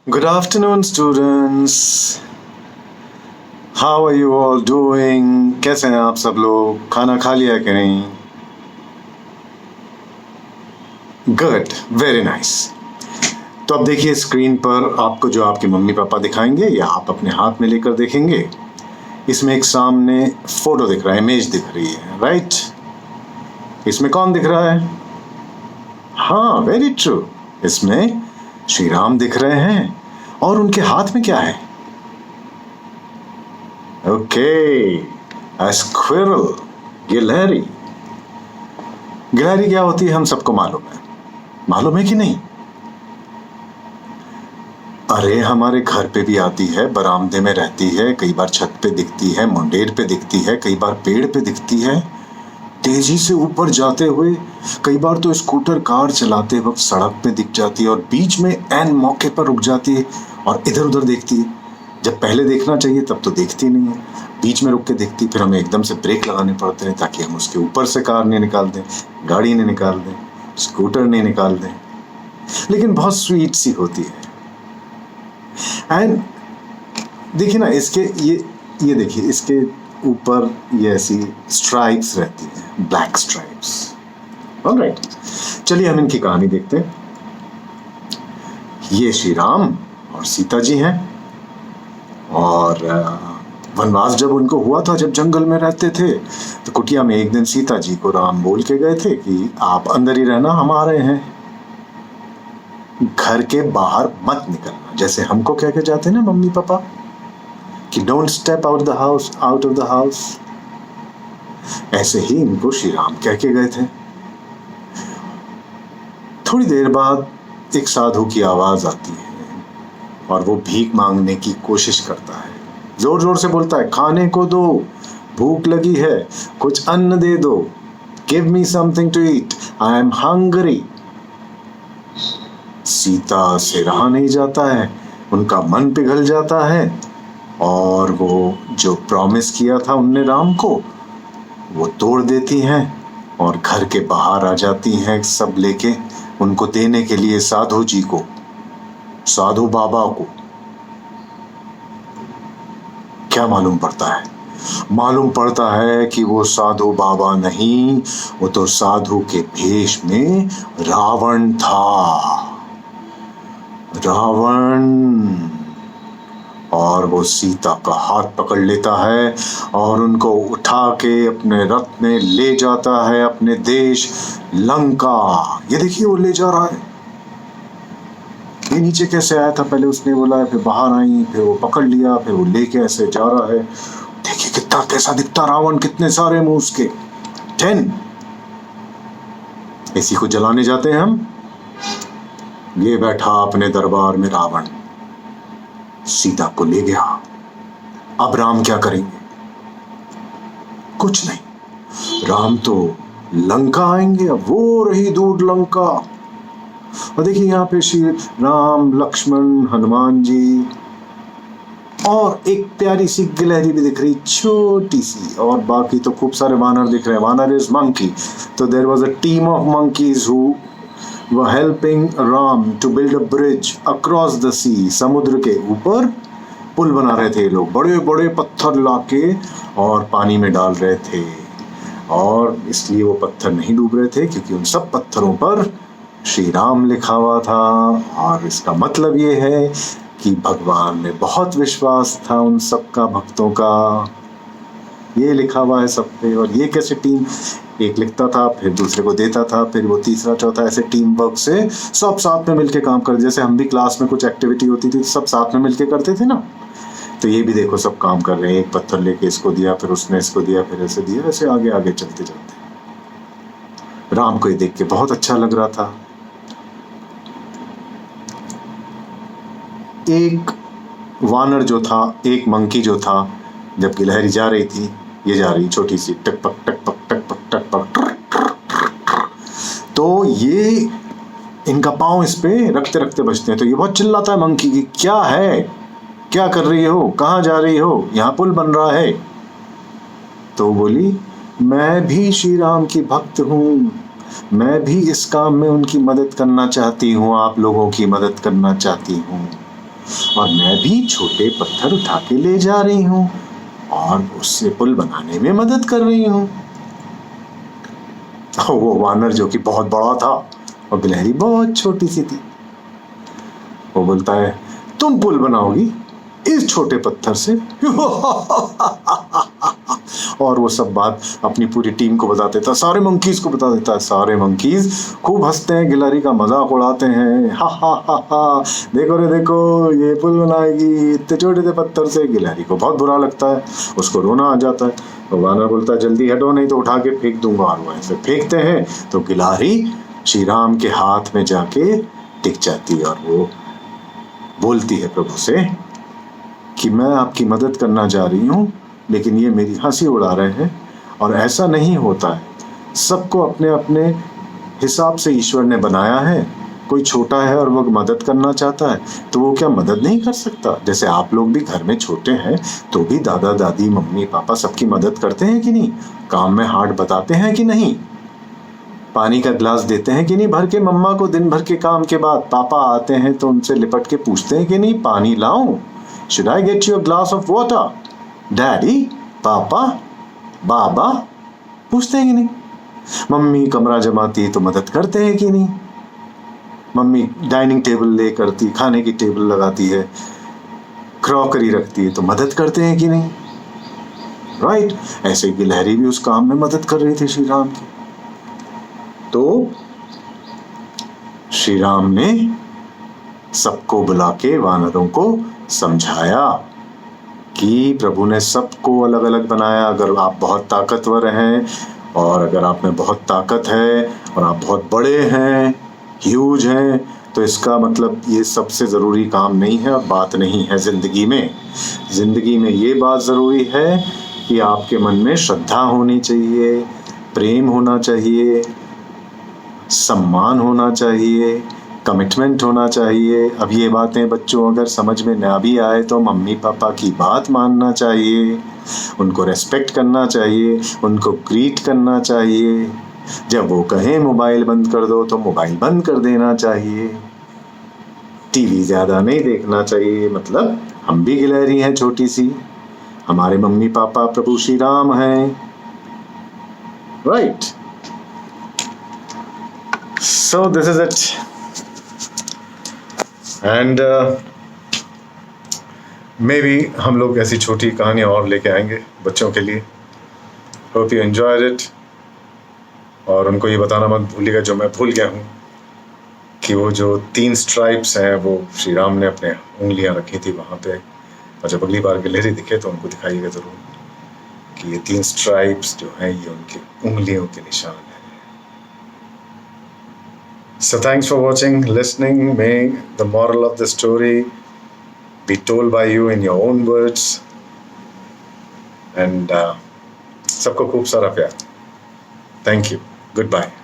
Good afternoon, students. How are you all doing? कैसे हैं आप सब लोग? खाना खा लिया कि नहीं? Good, very nice. तो अब देखिए स्क्रीन पर आपको जो आपके मम्मी पापा दिखाएंगे या आप अपने हाथ में लेकर देखेंगे, इसमें एक सामने फोटो दिख रहा है, इमेज दिख रही है, राइट? इसमें कौन दिख रहा है? हाँ, वेरी ट्रू. इसमें श्री राम दिख रहे हैं और उनके हाथ में क्या है? ओके, a squirrel, गिलहरी. गिलहरी क्या होती है हम सबको मालूम है कि नहीं? अरे हमारे घर पे भी आती है, बरामदे में रहती है, कई बार छत पे दिखती है, मुंडेर पे दिखती है, कई बार पेड़ पे दिखती है, तेजी से ऊपर जाते हुए, कई बार तो स्कूटर कार चलाते वक्त सड़क पे दिख जाती है और बीच में एन मौके पर रुक जाती है और इधर उधर देखती है. जब पहले देखना चाहिए तब तो देखती नहीं है, बीच में रुक के देखती, फिर हमें एकदम से ब्रेक लगाने पड़ते हैं ताकि हम उसके ऊपर से कार नहीं निकाल दें, गाड़ी नहीं निकाल दें, स्कूटर नहीं निकाल दें. लेकिन बहुत स्वीट सी होती है. एंड देखिए ना, इसके ये देखिए, इसके ऊपर ये ऐसी स्ट्राइप्स रहती हैं, ब्लैक स्ट्राइप्स. ऑलराइट, चलिए हम इनकी कहानी देखते हैं. ये श्री राम और सीता जी हैं और वनवास जब उनको हुआ था, जब जंगल में रहते थे, तो कुटिया में एक दिन सीता जी को राम बोल के गए थे कि आप अंदर ही रहना, हम आ रहे हैं, घर के बाहर मत निकलना. जैसे हमको कह के जाते हैं ना मम्मी पापा कि don't step out of the house, ऐसे ही इनको श्री राम कह के गए थे. थोड़ी देर बाद एक साधु की आवाज आती है और वो भीख मांगने की कोशिश करता है. जोर जोर से बोलता है, खाने को दो, भूख लगी है, कुछ अन्न दे दो, give me something to eat, I am hungry. Sita से रहा नहीं जाता है, उनका मन पिघल जाता है और वो जो प्रॉमिस किया था उनने राम को, वो तोड़ देती हैं और घर के बाहर आ जाती हैं सब लेके, उनको देने के लिए साधु जी को, साधु बाबा को. क्या मालूम पड़ता है कि वो साधु बाबा नहीं, वो तो साधु के भेष में रावण था. और वो सीता का हाथ पकड़ लेता है और उनको उठा के अपने रथ में ले जाता है अपने देश लंका. ये देखिए वो ले जा रहा है. ये नीचे कैसे आया था, पहले उसने बोला, फिर बाहर आई, फिर वो पकड़ लिया, फिर वो लेके ऐसे जा रहा है. देखिए कितना कैसा दिखता रावण, कितने सारे मुंह उसके, 10. इसी को जलाने जाते हैं हम. ये बैठा अपने दरबार में रावण, सीता को ले गया. अब राम क्या करेंगे? कुछ नहीं, राम तो लंका आएंगे. अब वो रही दूर लंका. और देखिए यहाँ पे श्री राम, लक्ष्मण, हनुमान जी और एक प्यारी सी गिलहरी भी दिख रही, छोटी सी, और बाकी तो खूब सारे वानर दिख रहे हैं. Vanar is monkey. तो there was a team of monkeys who were helping Ram to build a bridge across the sea. समुद्र के ऊपर पुल बना रहे थे ये लोग, बड़े बड़े पत्थर लाके और पानी में डाल रहे थे. और इसलिए वो पत्थर नहीं डूब रहे थे क्योंकि उन सब पत्थरों पर श्री राम लिखा हुआ था. और इसका मतलब ये है कि भगवान में बहुत विश्वास था उन सबका, भक्तों का. ये लिखा हुआ है सब पे. और ये कैसे टीम, एक लिखता था, फिर दूसरे को देता था, फिर वो तीसरा चौथा, ऐसे टीम वर्क से सब साथ में मिलके काम कर. जैसे हम भी क्लास में कुछ एक्टिविटी होती थी तो सब साथ में मिलके करते थे ना, तो ये भी देखो सब काम कर रहे हैं. एक पत्थर लेके इसको दिया, फिर उसने इसको दिया, फिर ऐसे दिया, ऐसे आगे आगे चलते जाते. राम को ये देख के बहुत अच्छा लग रहा था. एक वानर जो था, एक मंकी जो था, जब गिलहरी जा रही थी, ये जा रही छोटी सी, टकपक टकपक टकपक टकपक, तो ये इनका पांव इस पे रखते रखते बचते हैं. तो ये बहुत चिल्लाता है मंकी की, क्या है, क्या कर रही हो, कहाँ जा रही हो, यहाँ पुल बन रहा है. तो बोली, मैं भी श्री राम की भक्त हूँ, मैं भी इस काम में उनकी मदद करना चाहती हूँ, आप लोगों की मदद करना चाहती हूँ. और मैं भी छोटे पत्थर उठा के ले जा रही हूँ और उससे पुल बनाने में मदद कर रही हूँ। वो वानर जो कि बहुत बड़ा था और गिलहरी बहुत छोटी सी थी, वो बोलता है तुम पुल बनाओगी इस छोटे पत्थर से। और वो सब बात अपनी पूरी टीम को बता देता, सारे मंकीज को बता देता है। सारे मंकीज खूब हंसते हैं, गिलहरी का मजाक उड़ाते हैं। हा हा हा हा, देखो रे देखो, ये पुल बनाएगी इतने छोटे से पत्थर से। गिलहरी को बहुत बुरा लगता है, उसको रोना आ जाता है। तो वानर बोलता है जल्दी हटो नहीं तो उठा के फेंक दूंगा। और वो ऐसे फेंकते हैं तो गिलहरी श्री राम के हाथ में जाके टिक जाती है और वो बोलती है प्रभु से कि मैं आपकी मदद करना जा रही हूँ, लेकिन ये मेरी हंसी उड़ा रहे हैं और ऐसा नहीं होता है। सबको अपने अपने हिसाब से ईश्वर ने बनाया है। कोई छोटा है और वो मदद करना चाहता है तो वो क्या मदद नहीं कर सकता? जैसे आप लोग भी घर में छोटे हैं तो भी दादा दादी मम्मी पापा सबकी मदद करते हैं कि नहीं? काम में हाथ बताते हैं कि नहीं? पानी का गिलास देते हैं कि नहीं भर के मम्मा को? दिन भर के काम के बाद पापा आते हैं तो उनसे लिपट के पूछते हैं कि नहीं पानी लाऊं? Should I get you a glass of water? Daddy, पापा, बाबा पूछते हैं कि नहीं? मम्मी कमरा जमाती तो मदद करते हैं कि नहीं? मम्मी डाइनिंग टेबल ले करती, खाने की टेबल लगाती है, क्रॉकरी रखती है तो मदद करते हैं कि नहीं? राइट, ऐसे गिलहरी भी उस काम में मदद कर रही थी श्री राम की। तो श्री राम ने सबको बुला के वानरों को समझाया कि प्रभु ने सबको अलग अलग बनाया। अगर आप बहुत ताकतवर हैं और अगर आप में बहुत ताकत है और आप बहुत बड़े हैं, ह्यूज हैं, तो इसका मतलब ये सबसे ज़रूरी काम नहीं है और बात नहीं है ज़िंदगी में। ज़िंदगी में ये बात ज़रूरी है कि आपके मन में श्रद्धा होनी चाहिए, प्रेम होना चाहिए, सम्मान होना चाहिए, कमिटमेंट होना चाहिए। अब ये बातें बच्चों अगर समझ में ना भी आए तो मम्मी पापा की बात मानना चाहिए, उनको रेस्पेक्ट करना चाहिए, उनको ग्रीट करना चाहिए। जब वो कहें मोबाइल बंद कर दो तो मोबाइल बंद कर देना चाहिए। टीवी ज़्यादा नहीं देखना चाहिए। मतलब हम भी गिलहरी हैं छोटी सी, हमारे मम्मी पापा प्रभु श्री राम हैं। Right, so this is it. And maybe हम लोग ऐसी छोटी कहानियाँ और लेके आएंगे बच्चों के लिए। Hope you enjoyed it. और उनको ये बताना मत भूलिएगा जो मैं भूल गया हूँ कि वो जो 3 स्ट्राइप्स हैं वो श्री राम ने अपने उंगलियाँ रखी थी वहाँ पे। और जब अगली बार गिलहरी दिखे तो उनको दिखाइएगा ज़रूर कि ये 3 स्ट्राइप्स जो हैं ये उनकी उंगलियों के निशान हैं। So thanks for watching, listening. May the moral of the story be told by you in your own words. And सबको खूब सारा प्यार. Thank you. Goodbye.